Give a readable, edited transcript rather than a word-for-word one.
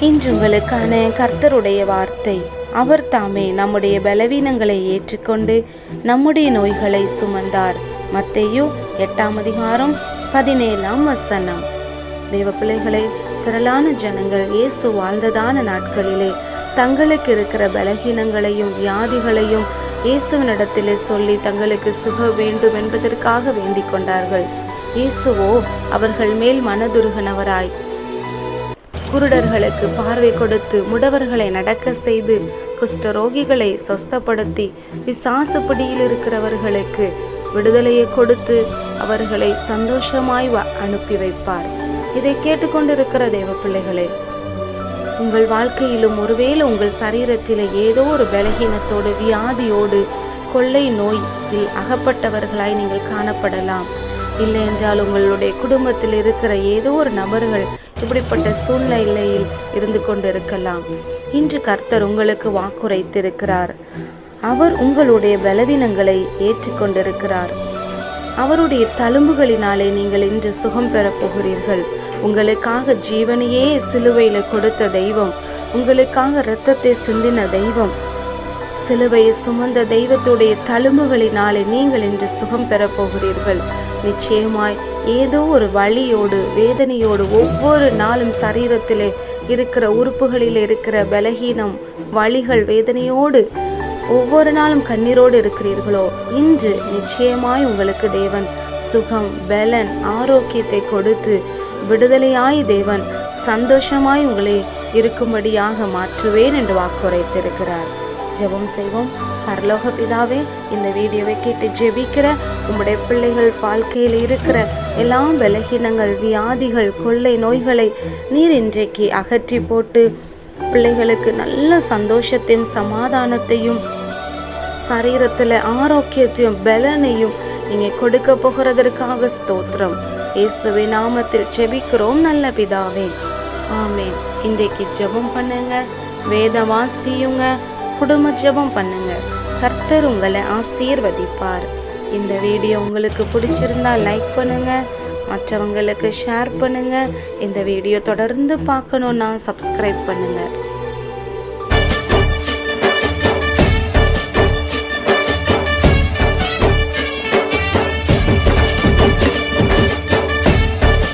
இன்று உங்களுக்கான கர்த்தருடைய வார்த்தை. அவர் தாமே நம்முடைய பலவீனங்களை ஏற்றுக்கொண்டு நம்முடைய நோய்களை சுமந்தார். மத்தேயு 8:17. தேவ பிள்ளைகளே, திரளான ஜனங்கள் இயேசு வாழ்ந்ததான நாட்களிலே தங்களுக்கு இருக்கிற பலகீனங்களையும் வியாதிகளையும் இயேசுவினிடத்திலே சொல்லி தங்களுக்கு சுக வேண்டும் என்பதற்காக வேண்டிக் கொண்டார்கள். இயேசுவோ அவர்கள் மேல் மனதுருகினவராய் குருடர்களுக்கு பார்வை கொடுத்து, முடவர்களை நடக்க செய்து, குஷ்டரோகிகளை சொஸ்தப்படுத்தி, பிசாசு பிடியில் இருக்கிறவர்களுக்கு விடுதலையை கொடுத்து அவர்களை சந்தோஷமாய் அனுப்பி வைப்பார். இதை கேட்டுக்கொண்டிருக்கிற தேவ பிள்ளைகளே, உங்கள் வாழ்க்கையிலும் ஒருவேளை உங்கள் சரீரத்திலே ஏதோ ஒரு பலகீனத்தோடு வியாதியோடு கொள்ளை நோயில் அகப்பட்டவர்களாய் நீங்கள் காணப்படலாம். இல்லை என்றால் உங்களுடைய குடும்பத்தில் இருக்கிற ஏதோ ஒரு நபர்கள் இப்படிப்பட்ட சூழ்நிலையில் இருந்து கொண்டிருக்கலாம். இன்று கர்த்தர் உங்களுக்கு வாக்குரைத்திருக்கிறார். அவர் உங்களுடைய பலவீனங்களை ஏற்றுக்கொண்டிருக்கிறார். அவருடைய தழும்புகளினாலே நீங்கள் இன்று சுகம் பெறப் போகிறீர்கள். உங்களுக்காக ஜீவனையே சிலுவையில கொடுத்த தெய்வம், உங்களுக்காக இரத்தத்தை சிந்தின தெய்வம், சிலுவையை சுமந்த தெய்வத்துடைய தழும்புகளினாலே நீங்கள் இன்று சுகம் பெறப் போகிறீர்கள். நிச்சயமாய் ஏதோ ஒரு வலியோடு வேதனையோடு ஒவ்வொரு நாளும் சரீரத்திலே இருக்கிற உறுப்புகளில் இருக்கிற பலகீனம், வலிகள், வேதனையோடு ஒவ்வொரு நாளும் கண்ணீரோடு இருக்கிறீர்களோ, இன்று நிச்சயமாய் உங்களுக்கு தேவன் சுகம், பலன், ஆரோக்கியத்தை கொடுத்து விடுதலையாய் தேவன் சந்தோஷமாய் உங்களை இருக்கும்படியாக மாற்றுவேன் என்று வாக்குரைத்திருக்கிறார். ஜெபம் செய்வோம். பரலோக பிதாவே, இந்த வீடியோவை கேட்டு ஜெபிக்கிற உம்முடைய பிள்ளைகள் வாழ்க்கையில் இருக்கிற எல்லா பலகீனங்கள், வியாதிகள், கொள்ளை நோய்களை நீர் இன்றைக்கு அகற்றி போட்டு பிள்ளைகளுக்கு நல்ல சந்தோஷத்தையும் சமாதானத்தையும் சரீரத்தில் ஆரோக்கியத்தையும் பலனையும் நீங்க கொடுக்க போகிறதற்காக ஸ்தோத்திரம். இயேசுவின் நாமத்தில் ஜெபிக்கிறோம் நல்ல பிதாவே, ஆமென். இன்றைக்கு ஜெபம் பண்ணுங்க, வேதம் வாசியுங்க, குடும்ப ஜெபம் பண்ணுங்க. கர்த்தர் உங்களை ஆசீர்வதிப்பார். இந்த வீடியோ உங்களுக்கு பிடிச்சிருந்தா லைக் பண்ணுங்க, மற்றவங்களுக்கு ஷேர் பண்ணுங்க. இந்த வீடியோ தொடர்ந்து பார்க்கணுன்னா சப்ஸ்கிரைப் பண்ணுங்க.